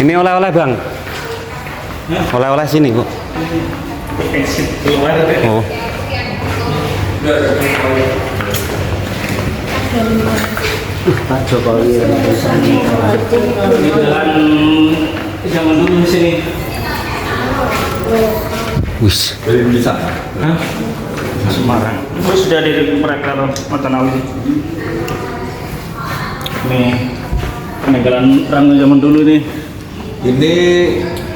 Ini oleh-oleh bang. Oleh-oleh sini bu. Oh. Pak Jokowi Jalan zaman dulu di sini. Wis. Dari bisa. Hah? Semarang. Itu sudah dari Perakar Matanawi. Nih peninggalan orang zaman dulu nih. Ini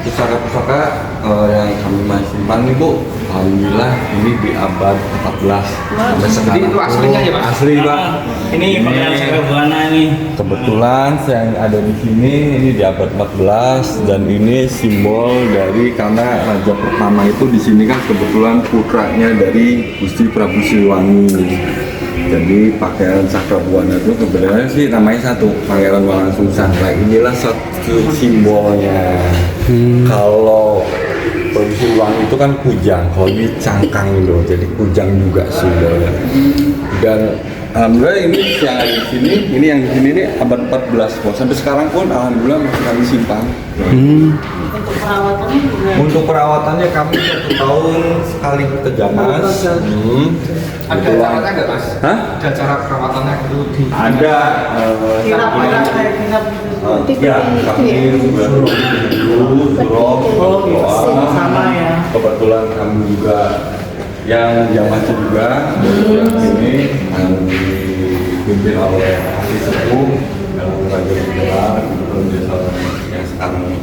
pusaka-pusaka yang kami masih simpan nih Bu. Alhamdulillah ini di abad 14 sampai sekarang. Jadi itu aslinya ya Pak? Asli Pak. Ini pakaian Sakabwana nih. Kebetulan yang ada di sini ini di abad 14 dan ini simbol dari karena raja pertama itu di sini kan kebetulan putranya dari Gusti Prabu Siliwangi. Jadi pakaian Sakabwana itu sebenarnya sih namanya satu Pangeran Walangsungsang. Nah inilah satu simbolnya. Kalau Prabu Siliwangi itu kan kujang, kalau ini cangkang loh, jadi kujang juga simbolnya. Dan alhamdulillah ini yang ada di sini, ini yang di sini ini abad 14 kok. Sampai sekarang pun alhamdulillah masih kami simpan. untuk perawatannya juga. Untuk perawatannya kami 1 tahun sekali kejamas. Ada caranya nggak Mas? Hah? Ada cara perawatannya gitu di Ada Kirap ada kayak kirap gitu. ya kami dulu surop Sama ya. kebetulan kami juga yang jamasnya juga ini yang dipimpin oleh ahli sepuh yang Raja Jenderal yang sekarang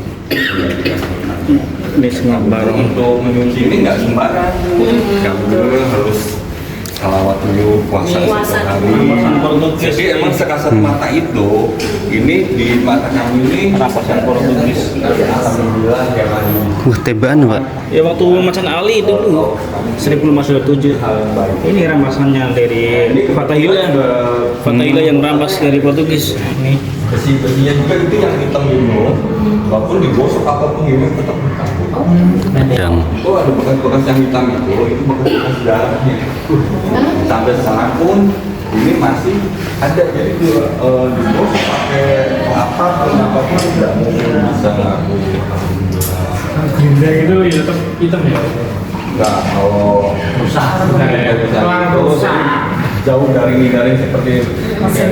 Ini semua barang. untuk menyuci ini nggak sembarang kami dulu harus salawat dulu puasa Puasa. sehari. Portugis. Jadi emang sekasat mata itu ini di mata kami ini Rampasan Portugis. alhamdulillah ya Pak. Tebaan pak. Ya waktu Macan Ali itu dulu 1527. Ini rampasannya dari Fatahillah. Fatahillah yang rampas dari Portugis. Ini Besi-besinya juga itu yang hitam itu walaupun digosok apapun ini tetap hitam. Pedang. Itu ada bekas-bekas yang hitam itu bekas darahnya. Sampai sekarang pun ini masih ada, jadi digosok pakai apapun tidak mungkin bisa. Gerinda itu ya tetap hitam ya. Enggak, kalau rusak rusak. jauh dari seperti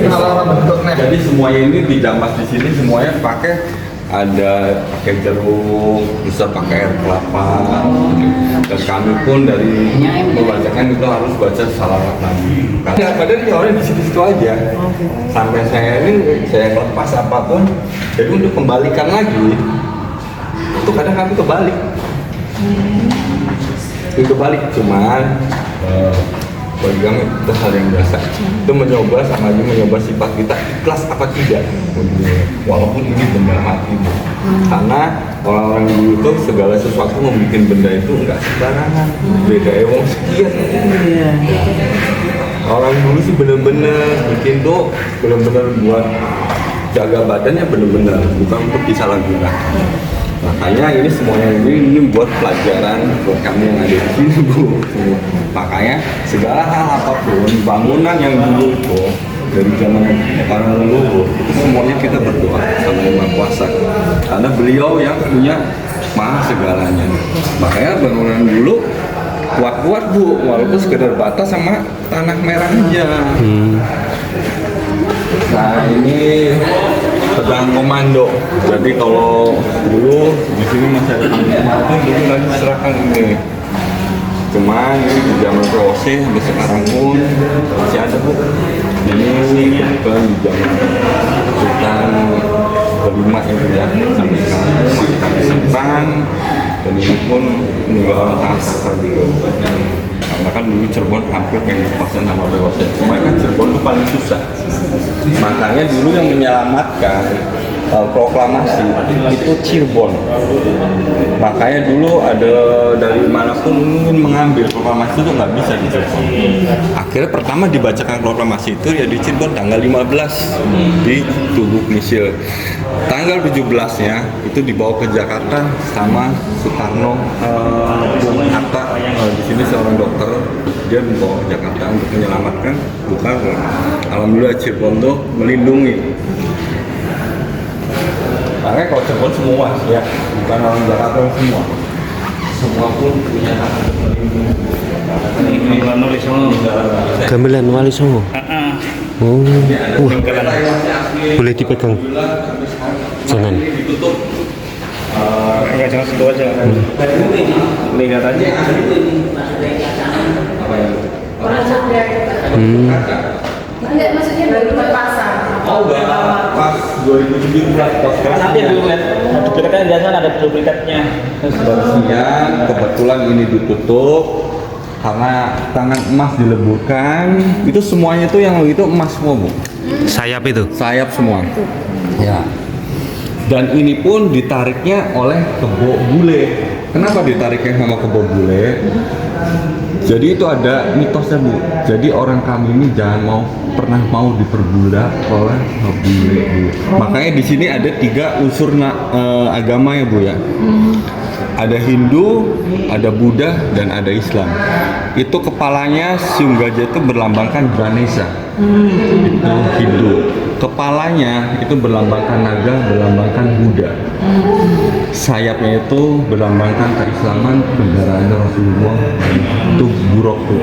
Kalau bentuknya. jadi semuanya ini dijamas di sini semuanya pakai ada pakai jeruk, bisa pakai air kelapa. Dan kami pun dari membacakan itu harus baca salawat Nabi. Karena padahal dia orang di situ-situ aja. Sampai saya ini saya lepas apapun, jadi untuk kembalikan lagi itu kadang kami kebalik. Itu kebalik cuman bagi kami itu hal yang biasa. Itu mencoba sama aja mencoba sifat kita ikhlas apa tidak, walaupun ini benda mati. Karena orang-orang dulu itu segala sesuatu membuat benda itu enggak sembarangan. Beda wong sekian. Orang dulu sih bener-bener bikin tuh bener-bener buat jaga badannya bener-bener, bukan untuk disalahgunakan. Makanya ini semuanya ini buat pelajaran buat kami yang ada di sini Bu. Makanya segala hal apapun bangunan yang dulu itu dari zaman para leluhur itu semuanya kita berdoa sama Yang Maha Kuasa karena beliau yang punya maha segalanya. Makanya bangunan dulu kuat-kuat Bu, walaupun sekedar bata sama tanah merah aja. Nah ini pedang komando. Jadi kalau dulu di sini masih ada komando, dulu nggak diserahkan ini. Cuman ini di zaman proses sampai sekarang pun masih ada Bu. Ini kebetulan di zaman Sultan kelima itu ya sampai sekarang masih kami simpan. Dan ini pun meninggalkan sangat sakral juga. Karena kan dulu Cirebon hampir pengen lepasan sama BOC. Cuma kan Cirebon itu paling susah. Makanya dulu yang menyelamatkan proklamasi itu Cirebon. Makanya dulu ada dari manapun ingin mengambil proklamasi itu nggak bisa di Cirebon. Akhirnya pertama dibacakan proklamasi itu ya di Cirebon tanggal 15 di Tugu Misil. Tanggal 17-nya itu dibawa ke Jakarta sama Soekarno, Bung Hatta. Di sini seorang dokter dia membawa ke Jakarta untuk menyelamatkan Bung Karno. Alhamdulillah Cirebon tuh melindungi Makanya kalau Cirebon semua ya, bukan orang Jakarta semua. Semua pun punya hak melindungi. Ini Wano di Songo. Gamelan Wali Songo. Oh, boleh dipegang. Jangan. Ditutup. Enggak, jangan sentuh aja. Lihat aja. Enggak, maksudnya baru pasang. Oh, enggak. Pas 2017 pas Nanti duplikatnya biasa ada duplikatnya. Siang kebetulan ini ditutup karena tangan emas dileburkan. Itu semuanya tuh yang itu emas semua, Bu. Sayap itu. Sayap semua. Ya. Dan ini pun ditariknya oleh kebo bule. Kenapa ditariknya sama kebo bule? Jadi itu ada mitosnya, Bu. Jadi orang kami ini jangan pernah mau diperbudak oleh bule, Bu. Makanya di sini ada 3 unsur agama ya, Bu ya. Ada Hindu, ada Buddha, dan ada Islam. Itu kepalanya Siung Gajah itu berlambangkan Ganesha. Itu Hindu. Kepalanya itu berlambangkan naga, berlambangkan Buddha. Sayapnya itu berlambangkan keislaman, kendaraannya Rasulullah. Itu buruk tuh.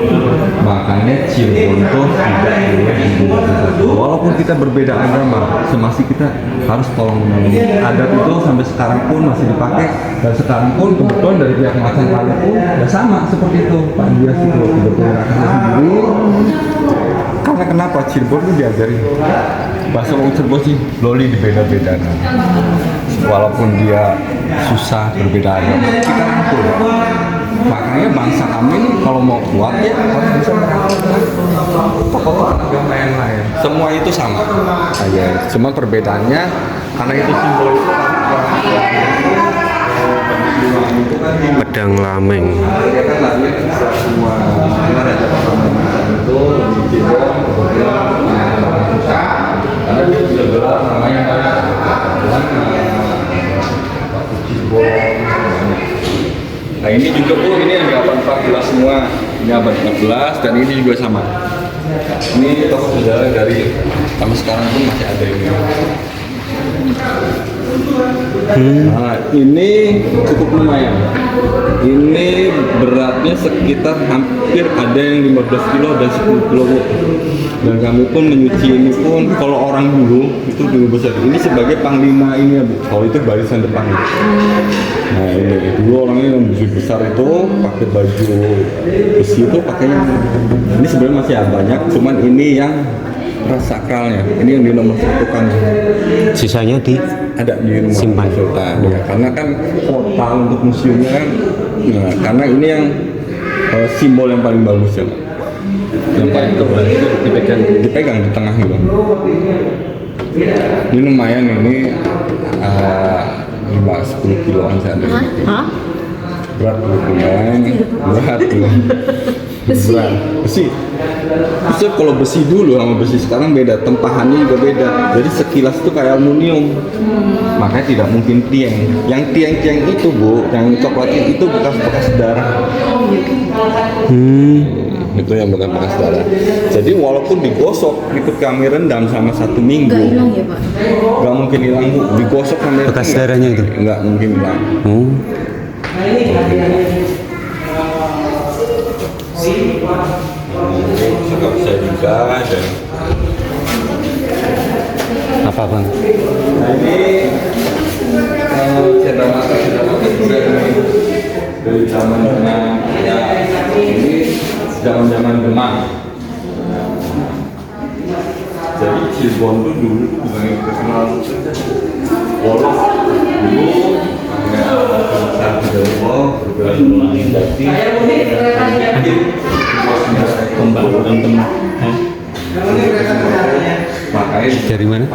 Makanya Cirebon tuh tidak boleh dibuat. Walaupun kita berbeda agama, semasi kita harus tolong menolong. Adat itu sampai sekarang pun masih dipakai, dan sekarang pun kebetulan dari pihak Macan Pala pun ya sama seperti itu. Pak Dias itu tidak punya rakyatnya sendiri. Karena kenapa Cirebon itu diajari bahasa orang Cirebon sih loli dibeda-bedakan. Walaupun dia susah berbeda agama, kita rangkul. Makanya bangsa kami ini kalau mau kuat ya harus bisa merangkul tokoh agama yang lain. Semua itu sama. Ya, cuma perbedaannya karena itu simbol itu Pedang Lameng. ya kan lah ya semua raja itu di Cirebon kebetulan susah karena dia sudah gelar namanya Nah ini juga Bu, ini yang di abad 14 semua. Ini abad 14 dan ini juga sama. Ini tokoh sejarah dari sampai sekarang pun masih ada ini. Nah ini cukup lumayan. Ini beratnya sekitar hampir ada yang 15 kilo dan 10 kilo Bu. Dan kami pun menyuci ini pun kalau orang dulu itu lebih besar. Ini sebagai panglima ini ya Bu. Kalau itu barisan depan. Nah ini dulu orangnya yang besar itu pakai baju besi itu pakainya. Ini sebenarnya masih banyak, cuman ini yang sakralnya. Ini yang di nomor 1 kan. Sisanya Ada di nomor simpan. Ya, karena kan kota untuk museumnya kan. Nah, karena ini yang simbol yang paling bagus ya. Yang paling tebal itu dipegang di tengah gitu. Ini lumayan ini 10 kiloan saya ada. Berat lumayan, berat. Berat. Besi. Bisa kalau besi dulu sama besi sekarang beda, tempahannya juga beda. Jadi sekilas itu kayak aluminium. Makanya tidak mungkin tiang. Yang tiang-tiang itu Bu, yang coklat itu bekas-bekas darah. Itu yang bekas-bekas darah. Jadi walaupun digosok, ikut kami rendam sama 1 minggu. Enggak hilang ya, Pak? Nggak mungkin hilang Bu, digosok sampai Bekas darahnya itu? Nggak mungkin hilang. Nggak bisa juga dan Apa Bang? nah ini cendramata juga dari zaman ya ini zaman Demak. Jadi Cirebon tuh dulu bukan yang terkenal Wolof dulu saat dari Wolof bergerak Pembangunan Demak. makanya Dari mana?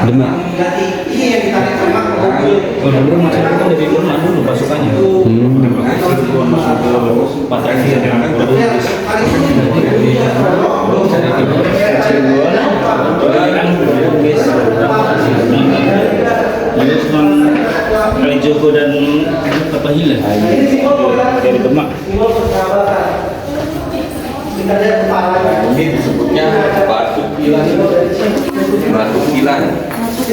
Demak. Kalau dulu masyarakat kan dari Demak dulu pasukannya. Masuk ke Pataki yang Ini cuma Kalijogo dan Patahila dari Demak. Ini disebutnya batu kilan. Batu kilan.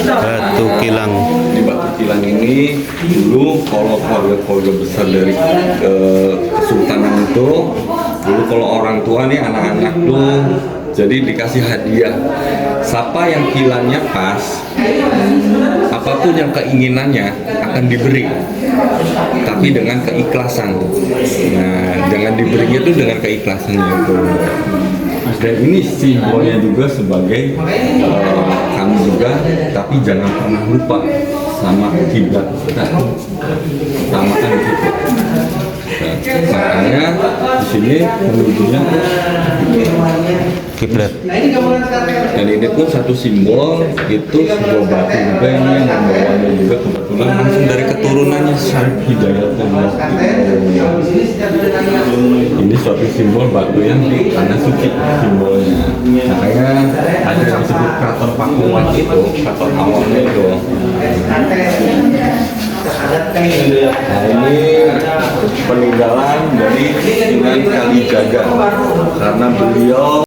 Batu Kilang. Di Batu Kilang ini dulu kalau keluarga besar dari Kesultanan itu, dulu kalau orang tua nih anak-anak tuh jadi dikasih hadiah. Siapa yang kilangnya pas, apapun yang keinginannya akan diberi, tapi dengan keikhlasan. Nah, jangan diberinya itu dengan keikhlasan itu. Dan ini simbolnya juga sebagai kami juga, tapi jangan pernah lupa sama kiblat kita. Utamakan itu. Makanya di sini menujunya Kiblat. dan ini pun satu simbol, itu sebuah batu juga ini yang membawanya juga kebetulan langsung dari keturunannya Syarif Hidayatullah. Ini suatu simbol batu yang di tanah suci simbolnya. Makanya ada yang disebut Keraton Pakuan itu, keraton awalnya itu. Nah ini peninggalan dari Sunan Kalijaga karena beliau